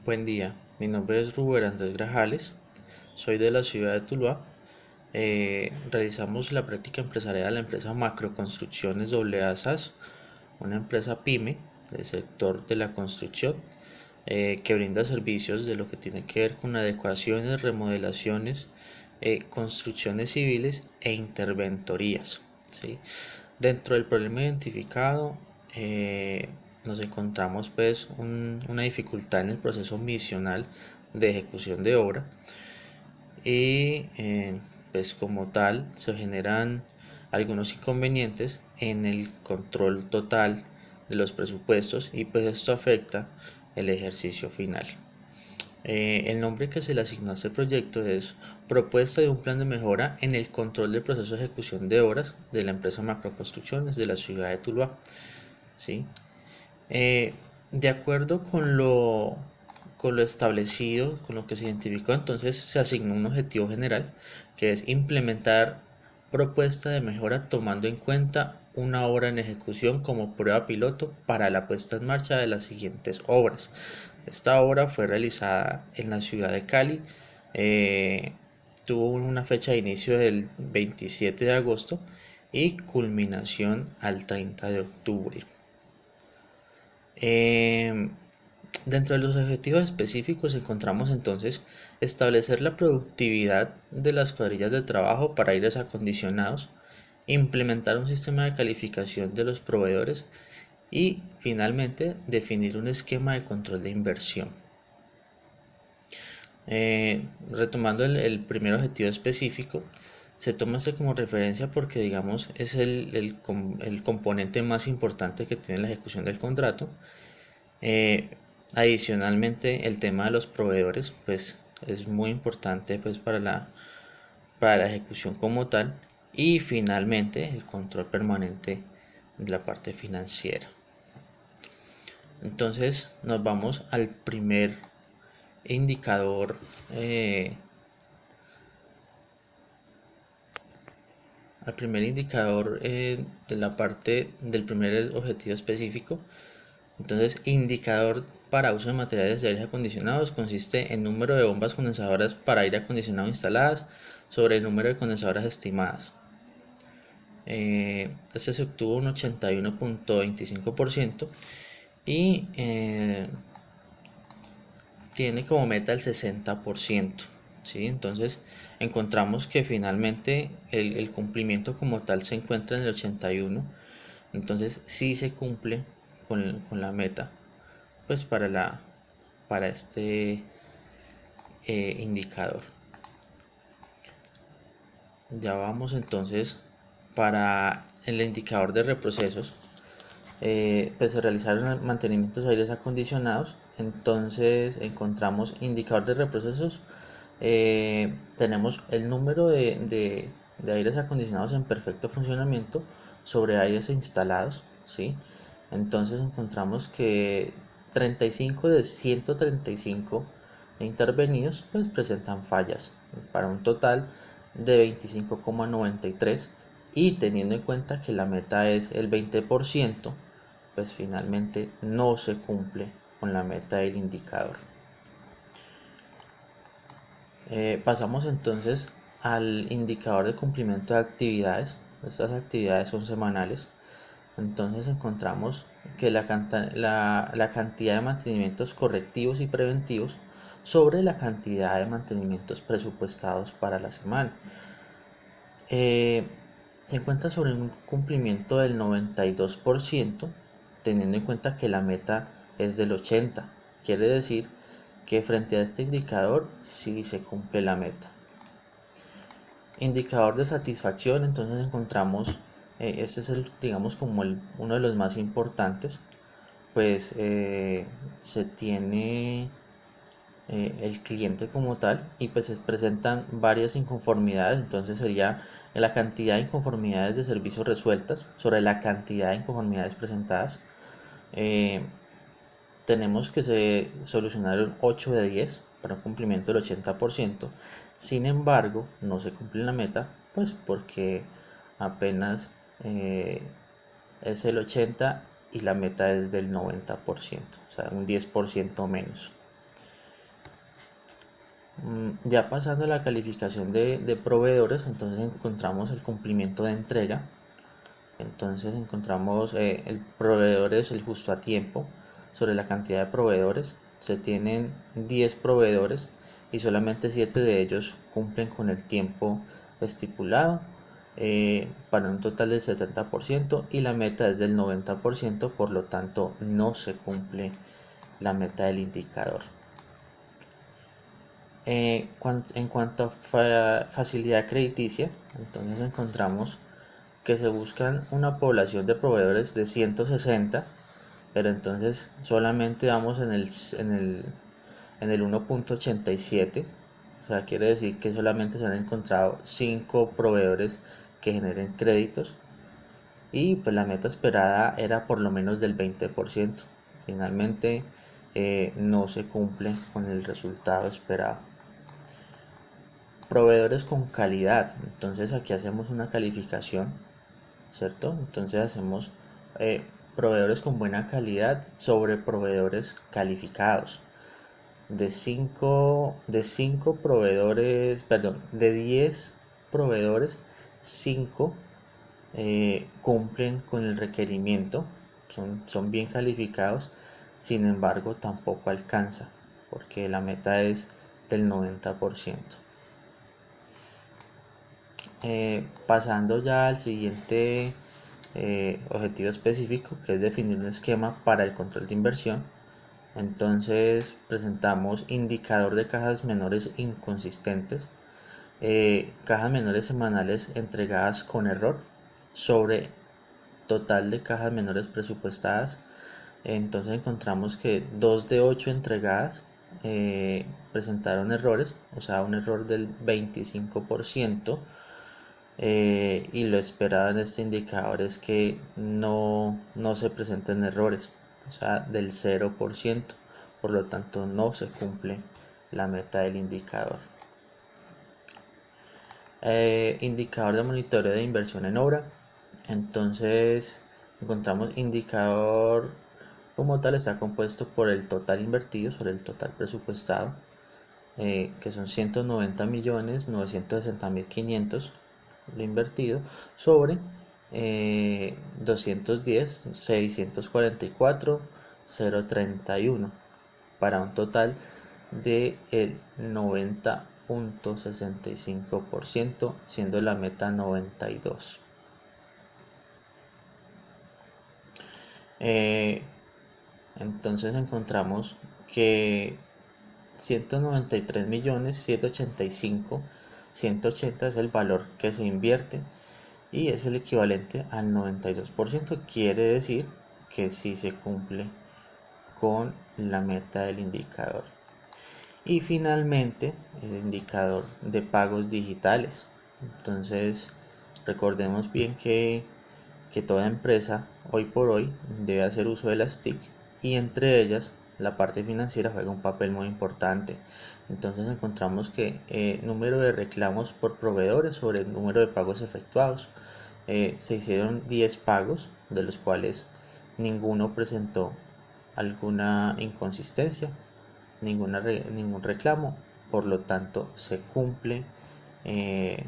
Buen día, mi nombre es Rubén Andrés Grajales, soy de la ciudad de Tuluá. Realizamos la práctica empresarial de la empresa Macroconstrucciones AA SAS, una empresa pyme del sector de la construcción que brinda servicios de lo que tiene que ver con adecuaciones, remodelaciones, construcciones civiles e interventorías, ¿sí? Dentro del problema identificado, nos encontramos pues una dificultad en el proceso misional de ejecución de obra y pues como tal se generan algunos inconvenientes en el control total de los presupuestos y pues esto afecta el ejercicio final. El nombre que se le asignó a este proyecto es Propuesta de un plan de mejora en el control del proceso de ejecución de obras de la empresa Macroconstrucciones de la ciudad de Tuluá, ¿sí? De acuerdo con lo establecido, con lo que se identificó, entonces se asignó un objetivo general que es implementar propuesta de mejora tomando en cuenta una obra en ejecución como prueba piloto para la puesta en marcha de las siguientes obras. Esta obra fue realizada en la ciudad de Cali, eh, tuvo una fecha de inicio del 27 de agosto y culminación al 30 de octubre. Eh, Dentro de los objetivos específicos encontramos entonces establecer la productividad de las cuadrillas de trabajo para aires acondicionados, implementar un sistema de calificación de los proveedores y finalmente definir un esquema de control de inversión. Retomando el primer objetivo específico, se toma este como referencia porque digamos es el componente más importante que tiene la ejecución del contrato. Eh, Adicionalmente, el tema de los proveedores pues es muy importante pues para la ejecución como tal, y finalmente el control permanente de la parte financiera. Entonces nos vamos indicador al primer indicador de la parte del primer objetivo específico. Entonces, indicador para uso de materiales de aire acondicionados consiste en número de bombas condensadoras para aire acondicionado instaladas sobre el número de condensadoras estimadas. Este se obtuvo un 81.25% y tiene como meta el 60%. ¿Sí? Entonces encontramos que finalmente el cumplimiento como tal se encuentra en el 81%. Entonces sí se cumple con la meta pues para este indicador. Ya vamos entonces para el indicador de reprocesos. Pues se realizaron mantenimientos de aires acondicionados. Entonces encontramos indicador de reprocesos. Tenemos el número de aires acondicionados en perfecto funcionamiento sobre aires instalados, ¿sí? Entonces encontramos que 35 de 135 intervenidos pues presentan fallas para un total de 25,93, y teniendo en cuenta que la meta es el 20%, pues finalmente no se cumple con la meta del indicador. Pasamos entonces al indicador de cumplimiento de actividades. Estas actividades son semanales. Entonces encontramos que la cantidad de mantenimientos correctivos y preventivos sobre la cantidad de mantenimientos presupuestados para la semana. Se encuentra sobre un cumplimiento del 92%, teniendo en cuenta que la meta es del 80%. Quiere decir que frente a este indicador sí se cumple la meta. Indicador de satisfacción, entonces encontramos, este es digamos como uno de los más importantes, pues se tiene el cliente como tal y pues se presentan varias inconformidades. Entonces sería la cantidad de inconformidades de servicios resueltas sobre la cantidad de inconformidades presentadas. Tenemos que se solucionaron 8 de 10 para un cumplimiento del 80%. Sin embargo, no se cumple la meta, pues porque apenas es el 80% y la meta es del 90%, o sea, un 10% menos. Ya pasando a la calificación de proveedores, entonces encontramos el cumplimiento de entrega. Entonces encontramos el proveedor es el justo a tiempo. Sobre la cantidad de proveedores, se tienen 10 proveedores y solamente 7 de ellos cumplen con el tiempo estipulado, para un total del 70%, y la meta es del 90%, por lo tanto no se cumple la meta del indicador. En cuanto a facilidad crediticia, entonces encontramos que se buscan una población de proveedores de 160, pero entonces solamente vamos en el 1.87, o sea, quiere decir que solamente se han encontrado 5 proveedores que generen créditos, y pues la meta esperada era por lo menos del 20%. Finalmente no se cumple con el resultado esperado. Proveedores con calidad, entonces aquí hacemos una calificación, ¿cierto? Entonces hacemos proveedores con buena calidad sobre proveedores calificados. De cinco proveedores, perdón, de 10 proveedores, 5 cumplen con el requerimiento, son bien calificados. Sin embargo, tampoco alcanza, porque la meta es del 90%. Pasando ya al siguiente objetivo específico, que es definir un esquema para el control de inversión. Entonces presentamos indicador de cajas menores inconsistentes, cajas menores semanales entregadas con error sobre total de cajas menores presupuestadas. Entonces encontramos que 2 de 8 entregadas presentaron errores, o sea, un error del 25%. Y lo esperado en este indicador es que no se presenten errores, o sea, del 0%. Por lo tanto no se cumple la meta del indicador. Indicador de monitoreo de inversión en obra. Entonces encontramos indicador como tal está compuesto por el total invertido sobre el total presupuestado, que son 190.960.500 lo invertido, sobre 210.644.031, para un total de el 90.65%, siendo la meta 92. Entonces encontramos que 193.785.180 es el valor que se invierte, y es el equivalente al 92%. Quiere decir que sí se cumple con la meta del indicador. Y finalmente el indicador de pagos digitales. Entonces recordemos bien que toda empresa hoy por hoy debe hacer uso de las TIC, y entre ellas la parte financiera juega un papel muy importante. Entonces encontramos que número de reclamos por proveedores sobre el número de pagos efectuados. Se hicieron 10 pagos, de los cuales ninguno presentó alguna inconsistencia, ningún reclamo, por lo tanto se cumple eh,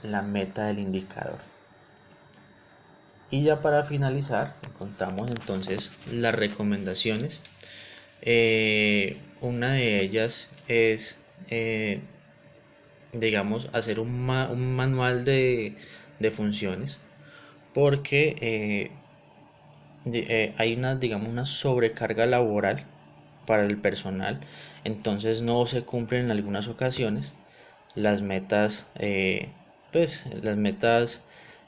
la meta del indicador. Y ya para finalizar, encontramos entonces las recomendaciones. Una de ellas es, digamos, hacer un manual de funciones, porque hay digamos, una sobrecarga laboral para el personal. Entonces no se cumplen en algunas ocasiones las metas, pues las metas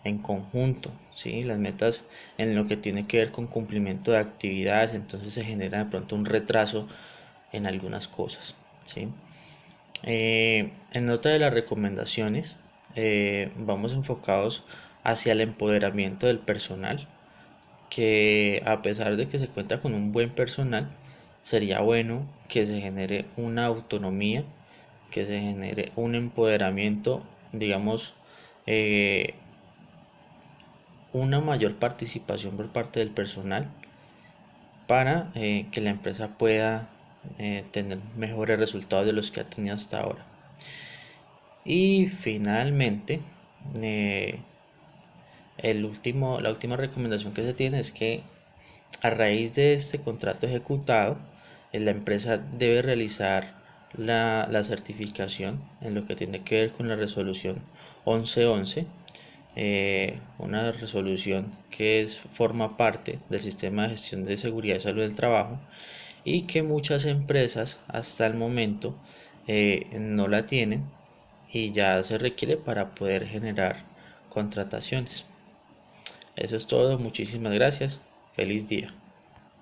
en conjunto, ¿sí? Las metas en lo que tiene que ver con cumplimiento de actividades. Entonces se genera de pronto un retraso en algunas cosas, ¿sí? En otra de las recomendaciones, vamos enfocados hacia el empoderamiento del personal, que a pesar de que se cuenta con un buen personal, sería bueno que se genere una autonomía, que se genere un empoderamiento, digamos, una mayor participación por parte del personal, para que la empresa pueda tener mejores resultados de los que ha tenido hasta ahora. Y finalmente, la última recomendación que se tiene es que a raíz de este contrato ejecutado, la empresa debe realizar la certificación en lo que tiene que ver con la resolución 1111, una resolución que forma parte del sistema de gestión de seguridad y salud del trabajo, y que muchas empresas hasta el momento no la tienen y ya se requiere para poder generar contrataciones. Eso es todo, muchísimas gracias, feliz día.